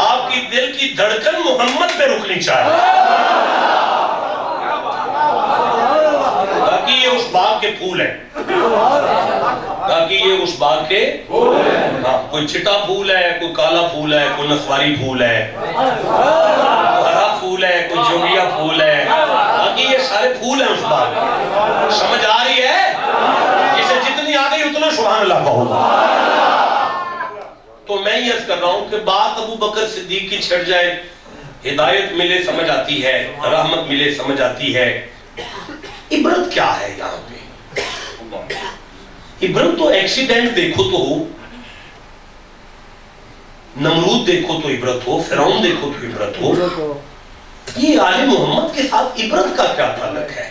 آپ کی دل کی دھڑکن محمد پہ رکنی چاہیے، باقی یہ اس باغ کے پھول ہیں، باقی یہ اس باغ کے کوئی چٹا پھول ہے، کوئی کالا پھول ہے، کوئی نسواری پھول ہے، کوئی ہرا پھول ہے، کوئی جوگیا پھول ہے، باقی یہ سارے پھول ہیں اس باغ کے، سمجھ آ رہی ہے؟ جسے جتنی آ گئی اتنا سبحان اللہ کہو۔ تو میں یہ عرض کر رہا ہوں کہ بات ابو بکر صدیق کی چھڑ جائے، ہدایت ملے سمجھ آتی ہے، رحمت ملے سمجھ آتی ہے، عبرت کیا ہے یہاں پہ؟ عبرت تو ایکسیڈنٹ دیکھو تو ہو، نمرود دیکھو تو عبرت ہو، فرعون دیکھو تو عبرت ہو، یہ آل محمد کے ساتھ عبرت کا کیا تعلق ہے؟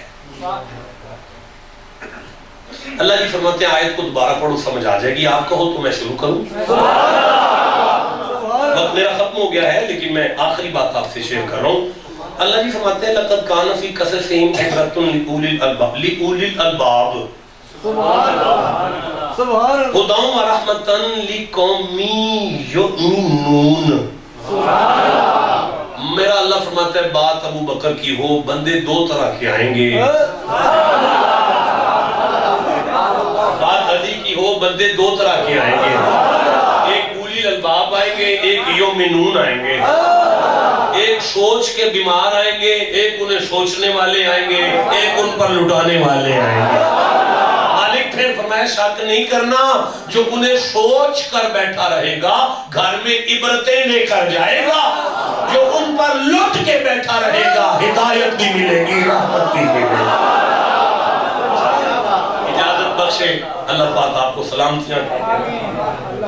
اللہ جی فرماتے ہیں آیت کو دوبارہ پڑھو سمجھ آ جائے گی، آپ کہو تو میں شروع کروں، وقت میرا ختم ہو گیا ہے لیکن میں آخری بات آپ سے شیئر کر رہا ہوں۔ اللہ جی فرماتے ہیں لَقَدْ كَانَ فِي قَصَصِهِمْ عِبْرَةٌ لِأُولِي الْأَلْبَابِ هُدًى وَرَحْمَةً لِقَوْمٍ يُؤْمِنُونَ۔ میرا اللہ فرماتا ہے بات ابو بکر کی ہو، بندے دو طرح کے آئیں گے، بات علی کی ہو، بندے دو طرح کے آئیں گے، ایک اولی الباب آئیں گے، ایک یومنون آئیں گے، ایک سوچ کے بیمار آئیں گے، ایک انہیں سوچنے والے آئیں گے، ایک ان پر لٹانے والے آئیں گے۔ مالک پھر فرمایا شک نہیں کرنا، جو انہیں سوچ کر بیٹھا رہے گا گھر میں عبرتیں لے کر جائے گا، جو ان پر لٹ کے بیٹھا رہے گا ہدایت بھی ملے گی، رحمت بھی ملے گی۔ اجازت بخشے، اللہ پاک آپ کو سلامتیاں کرے۔